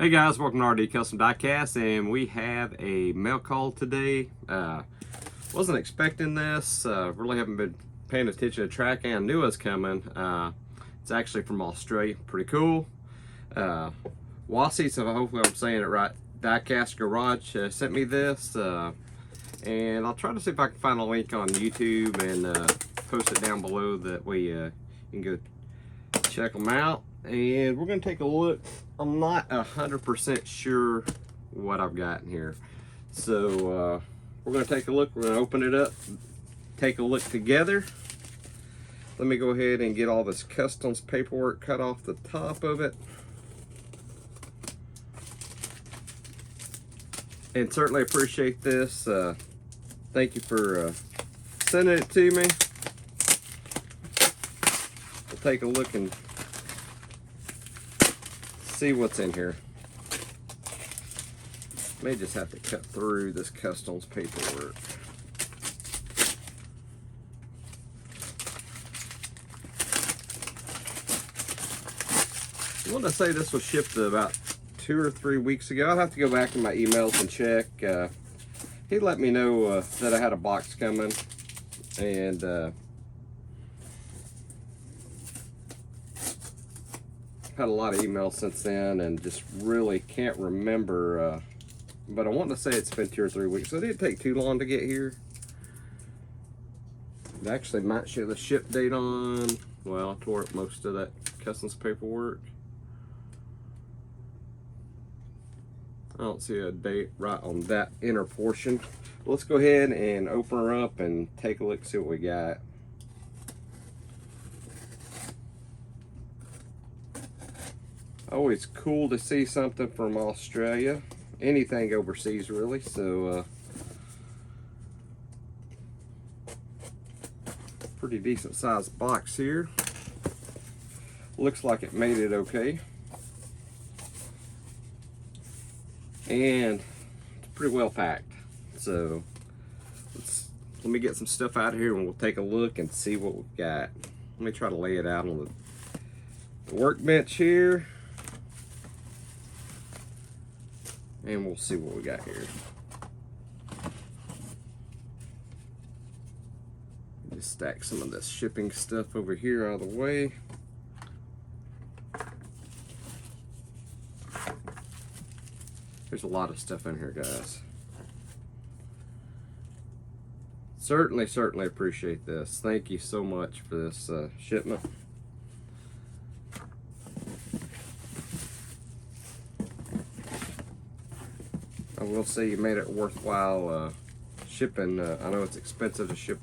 Hey guys, welcome to RD Custom Diecast, and we have a mail call today. Wasn't expecting this. Really haven't been paying attention to tracking. I knew it was coming. It's actually from Australia. Pretty cool. Wasiii, so hopefully I'm saying it right. Diecast Garage sent me this, and I'll try to see if I can find a link on YouTube and post it down below that way you can go check them out. And we're going to take a look. I'm not 100% sure what I've got in here, so we're going to take a look. We're going to open it up, take a look together. Let me go ahead and get all this customs paperwork cut off the top of it, and certainly appreciate this. Thank you for sending it to me. We'll take a look and see what's in here. May just have to cut through this customs paperwork. I want to say this was shipped about 2 or 3 weeks ago. I'll have to go back in my emails and check. He let me know that I had a box coming, and had a lot of emails since then and just really can't remember, but I want to say it's been 2 or 3 weeks, so it didn't take too long to get here. It actually might show the ship date on. Well, I tore up most of that customs paperwork. I don't see a date right on that inner portion. Let's go ahead and open her up and take a look, see what we got. Always cool to see something from Australia, anything overseas really. So pretty decent sized box here. Looks like it made it okay, and it's pretty well packed. So let me get some stuff out of here and we'll take a look and see what we've got. Let me try to lay it out on the workbench here, and we'll see what we got here. Just stack some of this shipping stuff over here out of the way. There's a lot of stuff in here, guys. Certainly appreciate this. Thank you so much for this shipment. I will say you made it worthwhile shipping. I know it's expensive to ship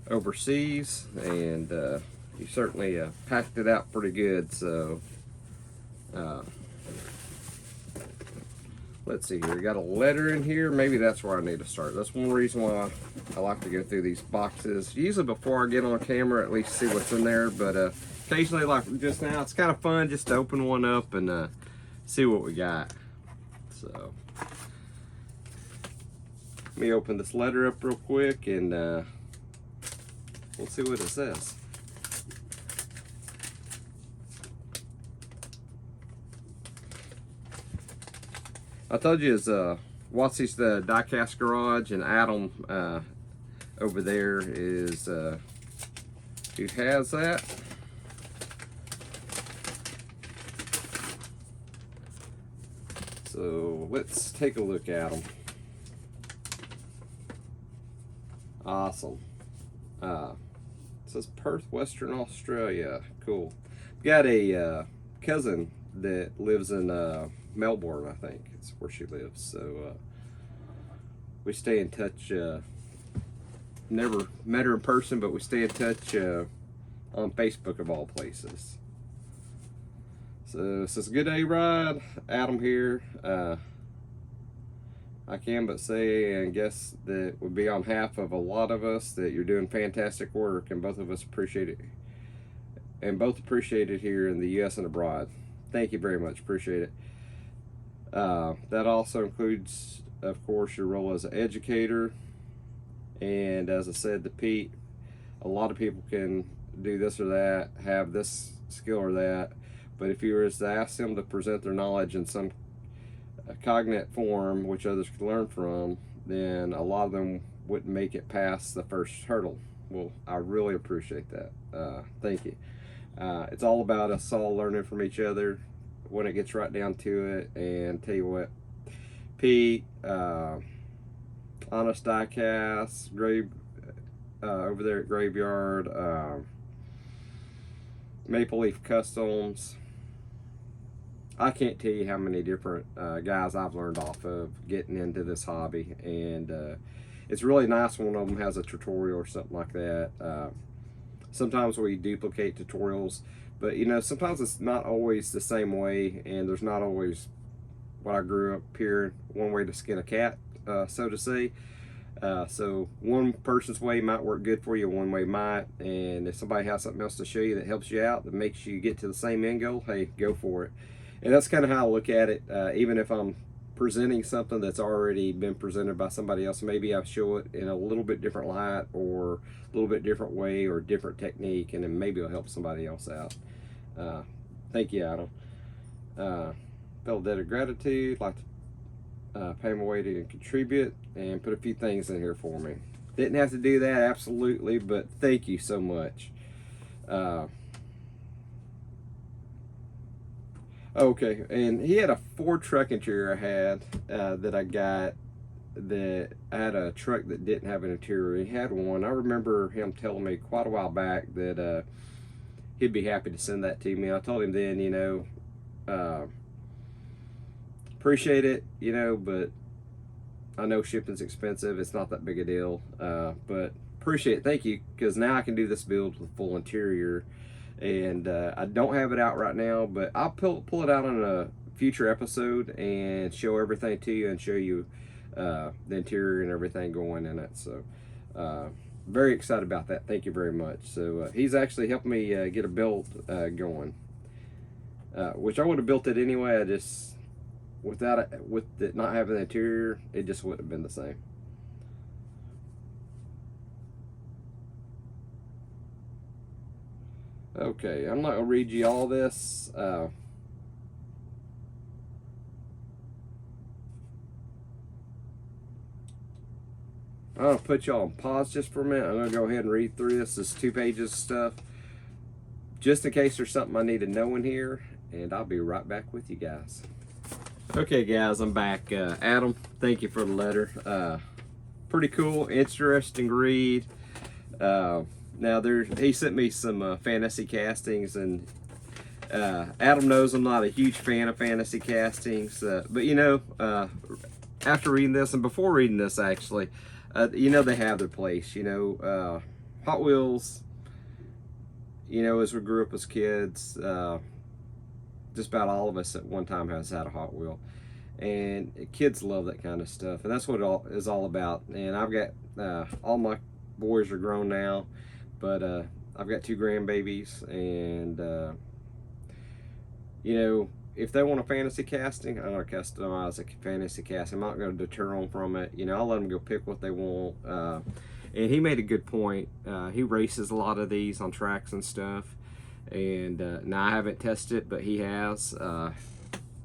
overseas, and you certainly packed it out pretty good. So let's see here. We got a letter in here. Maybe that's where I need to start. That's one reason why I like to go through these boxes. Usually before I get on camera, at least see what's in there. But occasionally, like just now, it's kind of fun just to open one up and see what we got. So let me open this letter up real quick, and we'll see what it says. I told you it's Wasii's the Diecast Garage, and Adam over there is who has that. So let's take a look at them. Awesome. It says Perth, Western Australia. Cool. Got a cousin that lives in Melbourne, I think. It's where she lives. So we stay in touch. Never met her in person, but we stay in touch on Facebook of all places. So it says, "Good day, Rod. Adam here. I can but say and guess that would be on behalf of a lot of us that you're doing fantastic work, and both of us appreciate it, and both appreciate it here in the U.S. and abroad. Thank you very much. Appreciate it. That also includes, of course, your role as an educator. And as I said to Pete, a lot of people can do this or that, have this skill or that, But if you were to ask them to present their knowledge in some cognate form, which others could learn from, then a lot of them wouldn't make it past the first hurdle. Well, I really appreciate that. Thank you. It's all about us all learning from each other when it gets right down to it. And tell you what, Pete, Honest Diecast, over there at Graveyard, Maple Leaf Customs. I can't tell you how many different guys I've learned off of getting into this hobby, and it's really nice when one of them has a tutorial or something like that. Sometimes we duplicate tutorials, but you know, sometimes it's not always the same way, and there's not always what I grew up hearing, one way to skin a cat, so to say. So one person's way might work good for you, one way might, and if somebody has something else to show you that helps you out, that makes you get to the same end goal, hey, go for it. And that's kind of how I look at it. Even if I'm presenting something that's already been presented by somebody else, maybe I show it in a little bit different light or a little bit different way or different technique, and then maybe it'll help somebody else out. Thank you, Adam. Felt a debt of gratitude, like to pay my way to contribute and put a few things in here for me. Didn't have to do that, absolutely, but thank you so much. Okay, and he had a Ford truck interior I had that I got, that I had a truck that didn't have an interior. He had one. I remember him telling me quite a while back that he'd be happy to send that to me. I told him then, you know, appreciate it, you know, but I know shipping's expensive. It's not that big a deal, but appreciate it. Thank you, because now I can do this build with full interior. And I don't have it out right now, but I'll pull it out on a future episode and show everything to you and show you the interior and everything going in it. So very excited about that. Thank you very much. So he's actually helped me get a build going, which I would have built it anyway. I just, with it not having the interior, it just wouldn't have been the same. Okay, I'm not gonna read you all this. I'm gonna put y'all on pause just for a minute. I'm gonna go ahead and read through this. This is 2 pages of stuff, just in case there's something I need to know in here, and I'll be right back with you guys. Okay, guys, I'm back. Adam, thank you for the letter. Pretty cool, interesting read. Now he sent me some fantasy castings, and Adam knows I'm not a huge fan of fantasy castings, but you know, after reading this and before reading this actually, you know, they have their place. You know, Hot Wheels, you know, as we grew up as kids, just about all of us at one time has had a Hot Wheel, and kids love that kind of stuff, and that's what it is all about. And I've got all my boys are grown now, but I've got 2 grandbabies, and you know, if they want a fantasy casting, I'm going to customize a fantasy casting. I'm not going to deter them from it. You know, I'll let them go pick what they want. And he made a good point. He races a lot of these on tracks and stuff, and now I haven't tested it, but he has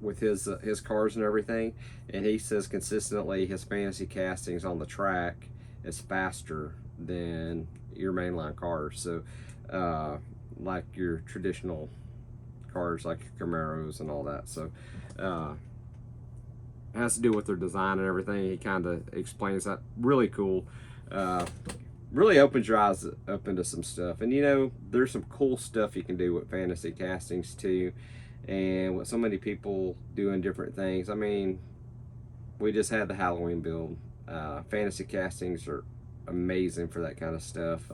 with his cars and everything, and he says consistently his fantasy castings on the track is faster than your mainline cars. So like your traditional cars like Camaros and all that. So it has to do with their design and everything. He kind of explains that. Really cool. Really opens your eyes up into some stuff. And you know, there's some cool stuff you can do with fantasy castings too, and with so many people doing different things. I mean, we just had the Halloween build. Fantasy castings are amazing for that kind of stuff.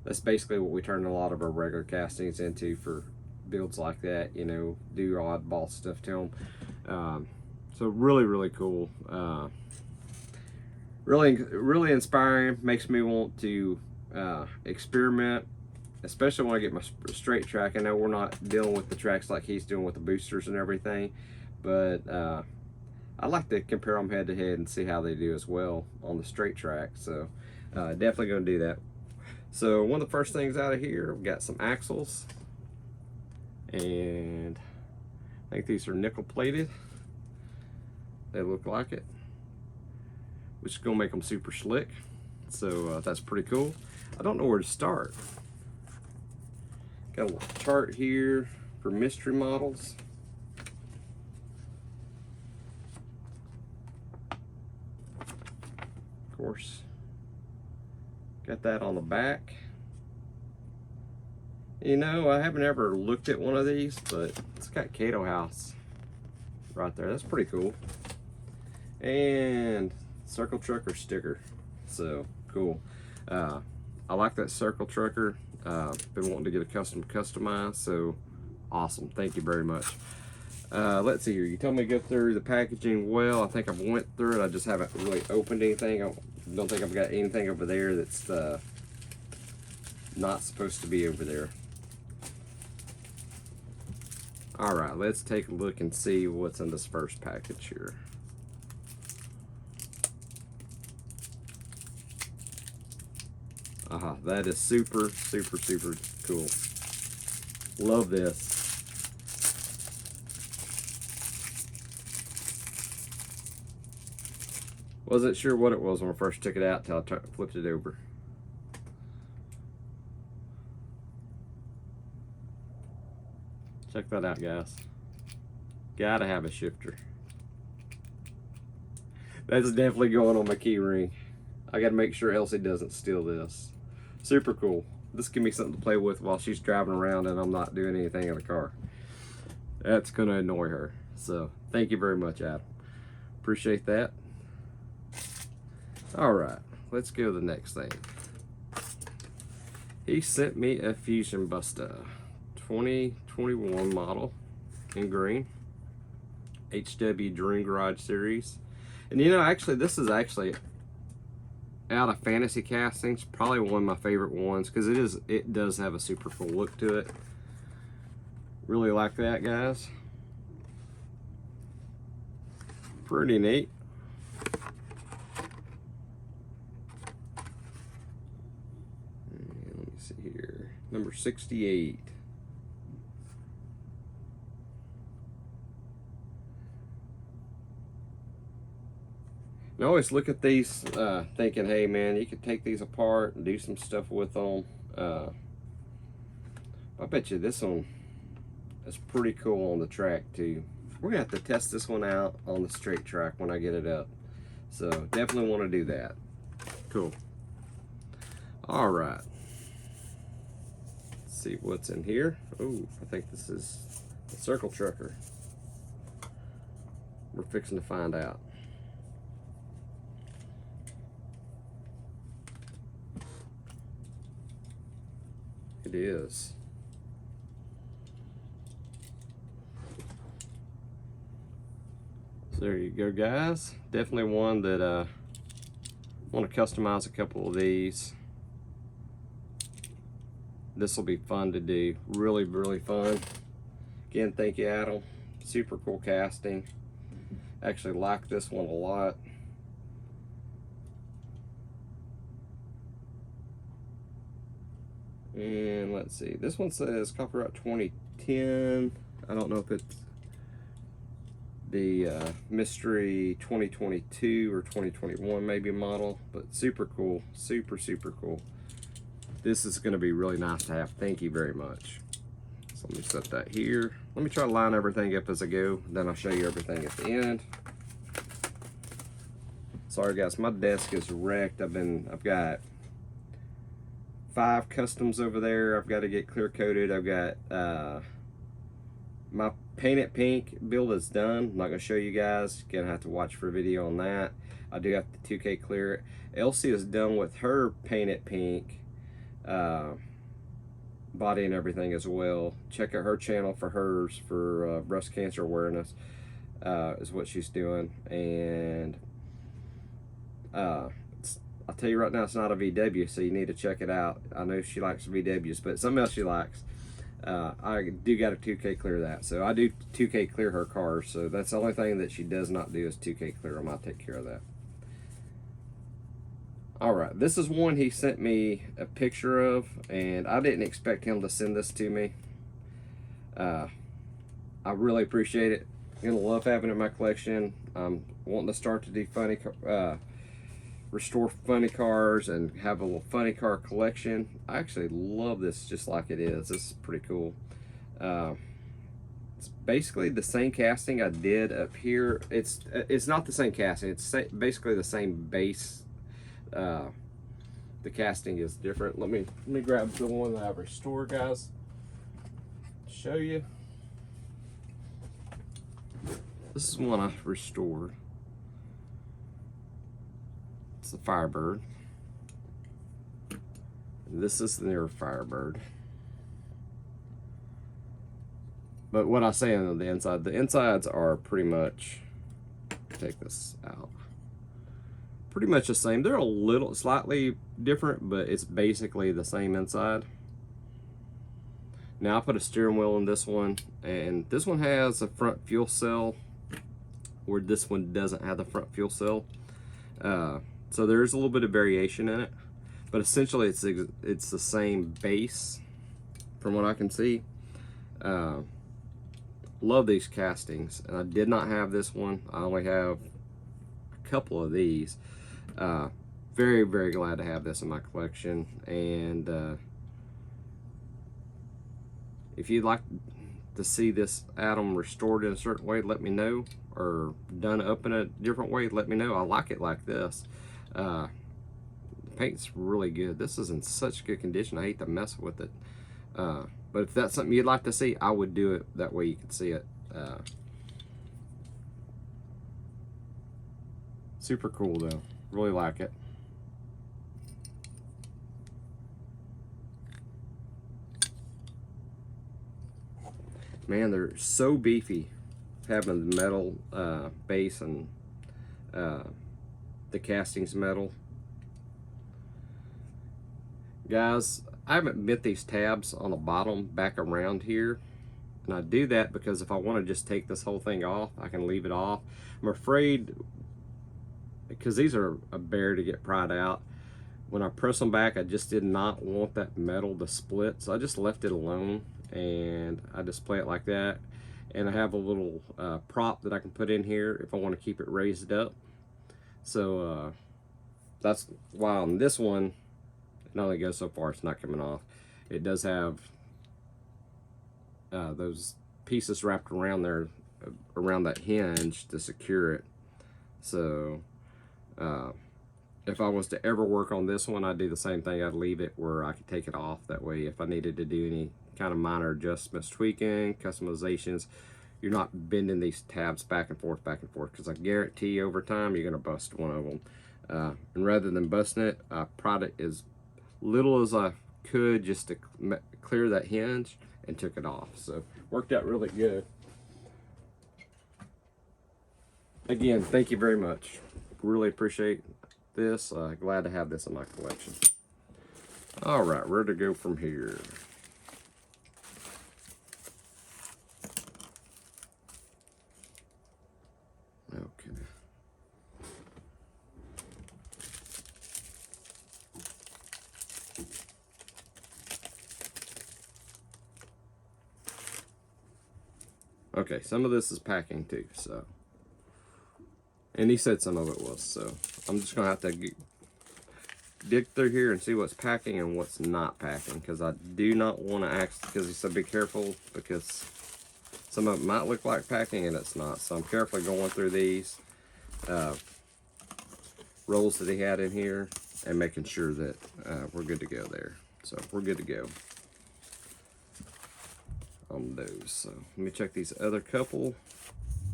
That's basically what we turn a lot of our regular castings into for builds like that, you know, do oddball stuff to them. So really cool. Really inspiring. Makes me want to experiment, especially when I get my straight track. I know we're not dealing with the tracks like he's doing with the boosters and everything, but I like to compare them head to head and see how they do as well on the straight track. So definitely going to do that. So one of the first things out of here, we've got some axles, And I think these are nickel plated. They look like it, which is gonna make them super slick. So that's pretty cool. I don't know where to start. Got a little chart here for mystery models. Of course, got that on the back. You know, I haven't ever looked at one of these, but it's got Cato House right there. That's pretty cool. And circle trucker sticker. So cool. I like that circle trucker. Been wanting to get a customized, so awesome. Thank you very much. Let's see here. You told me to go through the packaging well. I think I've went through it. I just haven't really opened anything. I don't think I've got anything over there that's not supposed to be over there. All right, let's take a look and see what's in this first package here. That is super, super, super cool. Love this. Wasn't sure what it was when I first took it out till I flipped it over. Check that out, guys. Gotta have a shifter. That's definitely going on my key ring. I gotta make sure Elsie doesn't steal this. Super cool. This give me something to play with while she's driving around and I'm not doing anything in the car. That's gonna annoy her. So thank you very much, Adam. Appreciate that. All right, let's go to the next thing. He sent me a Fusion Buster 2021 model in green, HW Dream Garage series. And you know, actually this is actually out of fantasy castings, probably one of my favorite ones because it does have a super cool look to it. Really like that, guys. Pretty neat. And let me see here, number 68. I always look at these thinking, hey man, you could take these apart and do some stuff with them. I bet you this one is pretty cool on the track too. We're gonna have to test this one out on the straight track when I get it up. So definitely want to do that. Cool. All right. Let's see what's in here. Oh, I think this is a circle trucker. We're fixing to find out. It is. So there you go, guys. Definitely one that want to customize a couple of these. This will be fun to do. Really, really fun. Again, thank you, Adam. Super cool casting. Actually like this one a lot. And let's see, this one says copyright 2010. I don't know if it's the mystery 2022 or 2021 maybe model, but super cool, super, super cool. This is gonna be really nice to have. Thank you very much. So let me set that here. Let me try to line everything up as I go, then I'll show you everything at the end. Sorry guys, my desk is wrecked. I've got 5 customs over there I've got to get clear coated. I've got my paint it pink build is done. I'm not going to show you guys. Gonna have to watch for a video on that. I do have to 2K clear it. Elsie is done with her paint it pink body and everything as well. Check out her channel for hers for breast cancer awareness is what she's doing. And I'll tell you right now, it's not a VW, so you need to check it out. I know she likes VWs, but something else she likes. I do got to 2K clear that. So I do 2K clear her cars. So that's the only thing that she does not do is 2K clear them. I'll take care of that. All right, this is one he sent me a picture of, and I didn't expect him to send this to me. I really appreciate it. I'm gonna love having it in my collection. I'm wanting to start to do restore funny cars and have a little funny car collection. I actually love this just like it is. This is pretty cool. It's basically the same casting I did up here. It's not the same casting. It's basically the same base. The casting is different. Let me grab the one that I've restored, guys. Show you. This is one I restored. It's the Firebird. And this is the newer Firebird. But what I say on the insides are pretty much, take this out, pretty much the same. They're a little slightly different, but it's basically the same inside. Now I put a steering wheel in this one, and this one has a front fuel cell, where this one doesn't have the front fuel cell. So there's a little bit of variation in it, but essentially it's the same base from what I can see. Love these castings, and I did not have this one. I only have a couple of these. Very, very glad to have this in my collection. And if you'd like to see this atom restored in a certain way, let me know, or done up in a different way, let me know. I like it like this. The paint's really good. This is in such good condition. I hate to mess with it. But if that's something you'd like to see, I would do it that way you can see it. Super cool though. Really like it. Man, they're so beefy, having the metal base and the castings metal. Guys, I haven't bent these tabs on the bottom back around here, and I do that because if I want to just take this whole thing off, I can leave it off. I'm afraid, because these are a bear to get pried out, when I press them back, I just did not want that metal to split, so I just left it alone, and I display it like that. And I have a little prop that I can put in here if I want to keep it raised up. So that's why on this one, it only goes so far, it's not coming off. It does have those pieces wrapped around there, around that hinge to secure it. So if I was to ever work on this one, I'd do the same thing. I'd leave it where I could take it off. That way, if I needed to do any kind of minor adjustments, tweaking, customizations, you're not bending these tabs back and forth, because I guarantee over time, you're going to bust one of them. And rather than busting it, I pried it as little as I could just to clear that hinge and took it off. So worked out really good. Again, thank you very much. Really appreciate this. Glad to have this in my collection. All right, where to go from here? Okay. Okay, some of this is packing too, so. And he said some of it was, so I'm just gonna have to dig through here and see what's packing and what's not packing, because I do not want to ask, because he said be careful, because some of it might look like packing and it's not. So I'm carefully going through these rolls that he had in here and making sure that we're good to go there. So we're good to go on those. So let me check these other couple.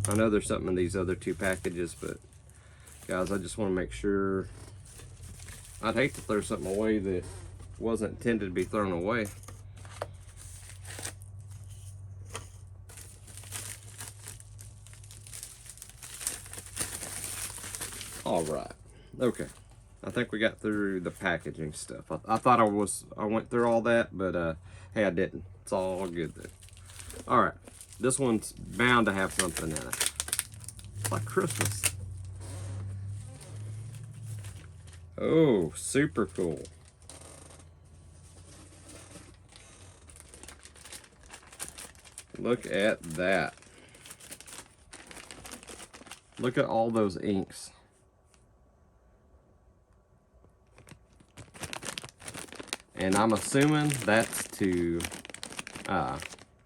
I know there's something in these other two packages, but guys, I just want to make sure. I'd hate to throw something away that wasn't intended to be thrown away. All right, okay. I think we got through the packaging stuff. I thought I went through all that, but hey, I didn't. It's all good then. All right, this one's bound to have something in it. It's like Christmas. Oh, super cool. Look at that. Look at all those inks. And I'm assuming that's to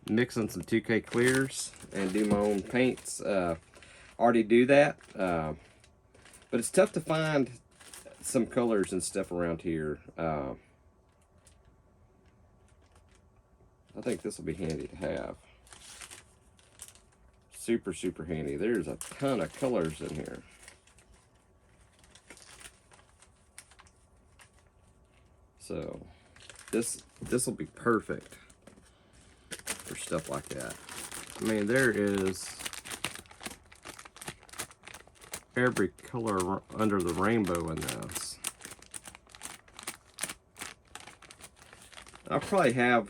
mix in some 2K clears and do my own paints. Already do that, but it's tough to find some colors and stuff around here. I think this will be handy to have. Super, super handy. There's a ton of colors in here. So this will be perfect for stuff like that. I mean, there is every color under the rainbow in this. I'll probably have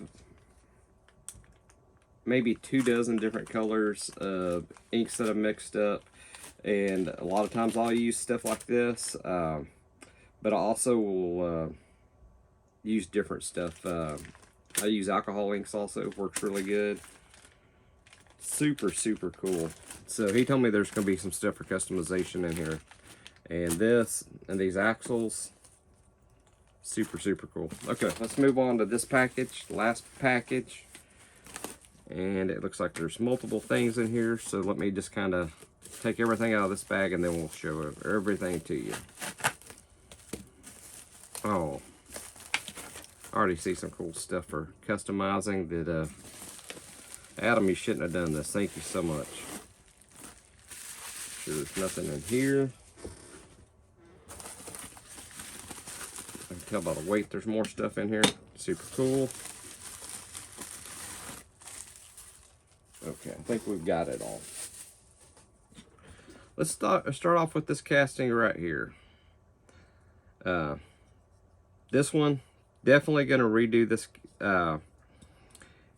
maybe 24 different colors of inks that I've mixed up, and a lot of times I'll use stuff like this, but I also will use different stuff. I use alcohol inks also, works really good. Super, super cool. So he told me there's going to be some stuff for customization in here, and this and these axles, super, super cool. Okay, let's move on to this package, last package. And it looks like there's multiple things in here, so let me just kind of take everything out of this bag and then we'll show everything to you. Oh, I already see some cool stuff for customizing that, Adam, you shouldn't have done this. Thank you so much. Sure there's nothing in here. I can tell by the weight there's more stuff in here. Super cool. Okay, I think we've got it all. Let's start off with this casting right here. This one, definitely going to redo this.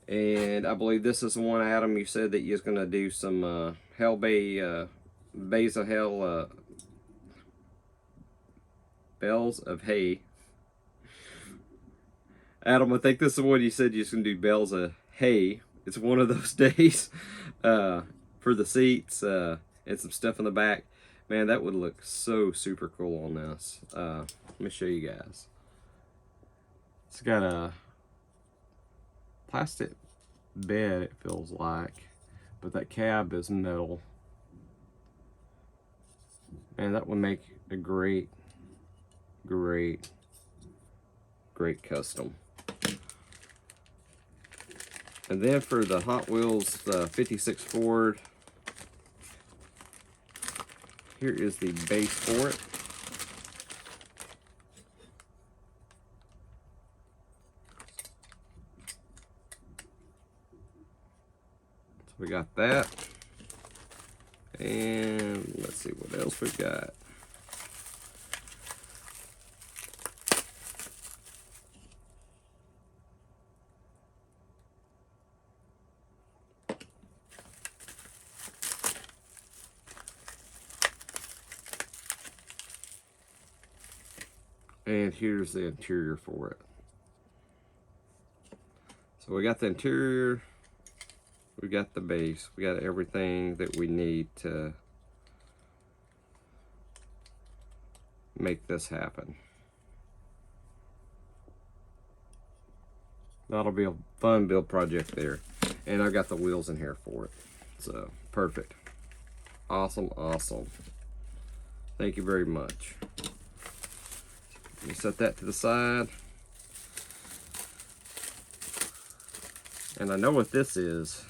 And I believe this is the one, Adam, you said that you're going to do some Bays of Hell, Bells of Hay. Adam, I think this is the one you said you're going to do Bells of Hay. It's one of those days for the seats and some stuff in the back. Man, that would look so super cool on this. Let me show you guys. It's got a plastic bed, it feels like, but that cab is metal. And that would make a great custom. And then for the Hot Wheels 56 Ford, here is the base for it. So we got that. And let's see what else we got. And here's the interior for it. So we got the interior, we got the base, we got everything that we need to make this happen. That'll be a fun build project there. And I got the wheels in here for it. So, perfect. Awesome, awesome. Thank you very much. Let me set that to the side. And I know what this is.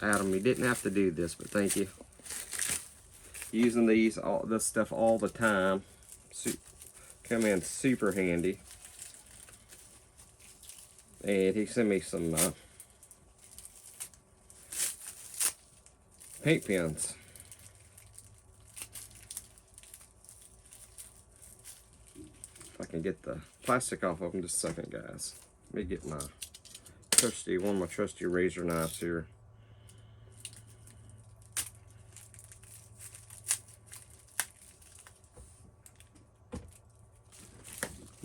Adam, you didn't have to do this, but thank you. Using this stuff all the time. Come in super handy. And he sent me some paint pens. If I can get the plastic off of them just a second, guys. Let me get my one of my trusty razor knives here.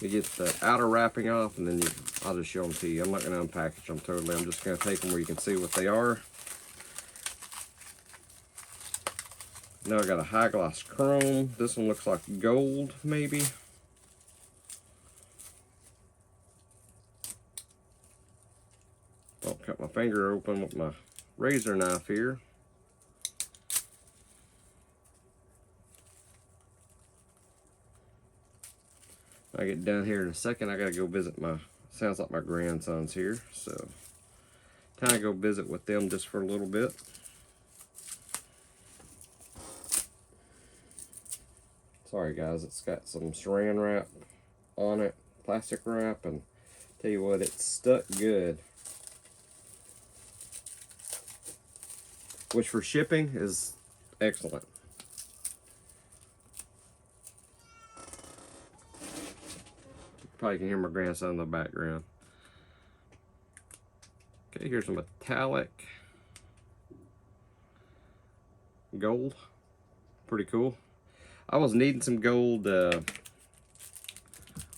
You get the outer wrapping off, and then I'll just show them to you. I'm not going to unpackage them totally. I'm just going to take them where you can see what they are. Now I got a high gloss chrome. This one looks like gold, maybe. Don't cut my finger open with my razor knife here. I get done here in a second. I gotta go visit my, sounds like my grandsons here, so kind of go visit with them just for a little bit. Sorry guys, it's got some saran wrap on it, plastic wrap, and tell you what, it's stuck good. Which for shipping is excellent. Probably can hear my grandson in the background. Okay, here's some metallic gold. Pretty cool. I was needing some gold. What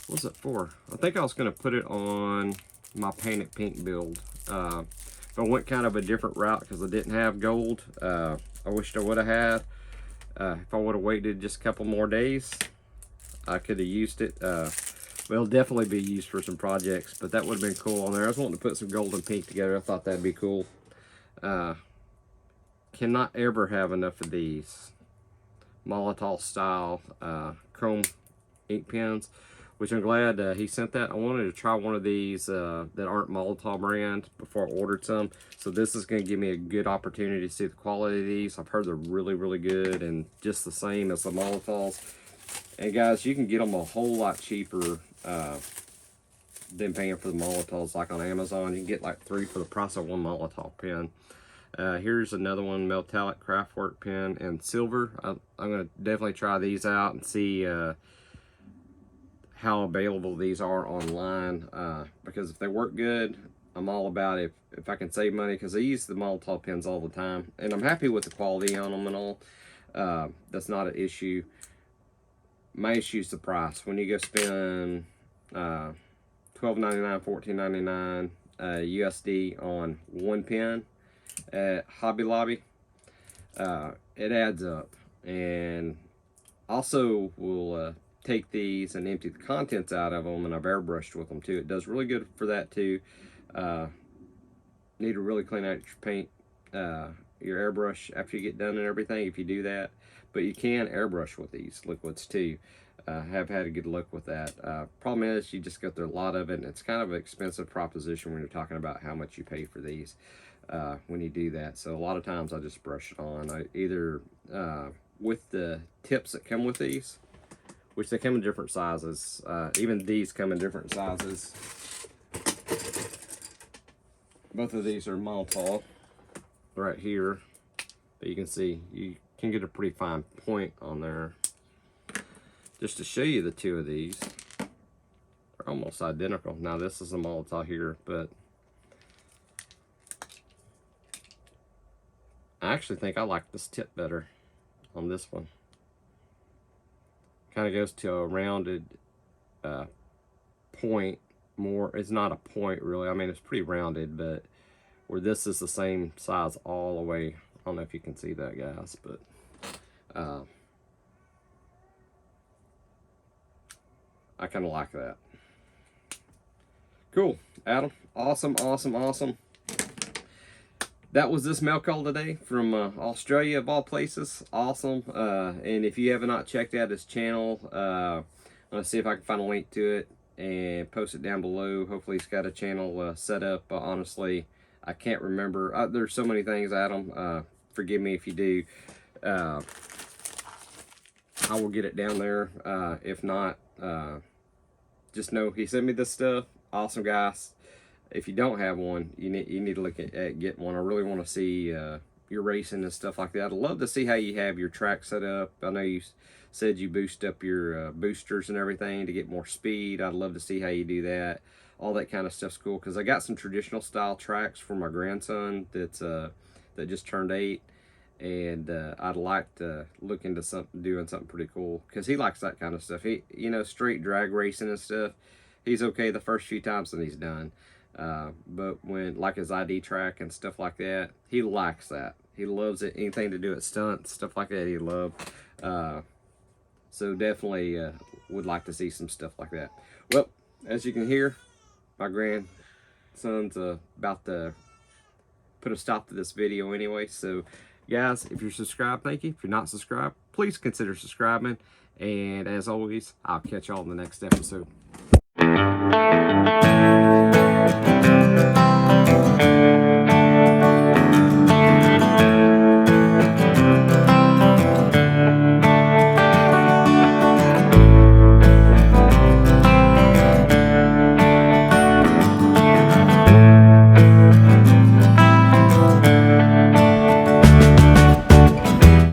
was it for? I think I was going to put it on my painted pink build. But I went kind of a different route because I didn't have gold. I wished I would have had. If I would have waited just a couple more days, I could have used it. Well, it'll definitely be used for some projects, but that would have been cool on there. I was wanting to put some gold and pink together. I thought that'd be cool. Cannot ever have enough of these Molotov style chrome ink pens, which I'm glad he sent that. I wanted to try one of these that aren't Molotov brand before I ordered some. So this is going to give me a good opportunity to see the quality of these. I've heard they're really, really good and just the same as the Molotovs. And guys, you can get them a whole lot cheaper than paying for the Molotovs, like on Amazon. You can get like 3 for the price of one Molotov pen. Here's another one, metallic craftwork pen in silver. I'm going to definitely try these out and see how available these are online, because if they work good, I'm all about it if I can save money, because I use the Molotov pens all the time and I'm happy with the quality on them and all. That's not an issue. My issue is the price. When you go spend $12.99, $14.99 USD on one pen at Hobby Lobby, it adds up. And also will take these and empty the contents out of them, and I've airbrushed with them too. It does really good for that too. Need to really clean out your paint, your airbrush after you get done and everything if you do that. But you can airbrush with these liquids too. Have had a good look with that. Problem is, you just go through a lot of it, and it's kind of an expensive proposition when you're talking about how much you pay for these when you do that. So a lot of times I just brush it on. I either with the tips that come with these, which they come in different sizes. Even these come in different sizes. Both of these are Molotov right here. But you can see, you can get a pretty fine point on there. Just to show you the two of these, they're almost identical. Now this is a Molotov here, but I actually think I like this tip better on this one. Kind of goes to a rounded point more. It's not a point really. I mean, it's pretty rounded, but where this is the same size all the way. I don't know if you can see that, guys, but I kind of like that. Cool, Adam. Awesome, awesome, awesome. That was this mail call today from Australia, of all places. Awesome. And if you have not checked out his channel, I'm going to see if I can find a link to it and post it down below. Hopefully he's got a channel set up. Honestly, I can't remember. There's so many things, Adam. Forgive me if you do. I will get it down there. If not, just know he sent me this stuff. Awesome, guys. If you don't have one, you need to look at getting one. I really want to see your racing and stuff like that. I'd love to see how you have your track set up. I know you said you boost up your boosters and everything to get more speed. I'd love to see how you do that. All that kind of stuff's cool, because I got some traditional style tracks for my grandson that just turned 8, and I'd like to look into doing something pretty cool, because he likes that kind of stuff. He, you know, straight drag racing and stuff, he's okay the first few times and he's done. But when, like his ID track and stuff like that, he likes that. He loves it. Anything to do with stunts, stuff like that, he loved. So definitely would like to see some stuff like that. Well, as you can hear, my grandson's about to put a stop to this video anyway. So guys, if you're subscribed, thank you. If you're not subscribed, please consider subscribing. And as always, I'll catch y'all in the next episode.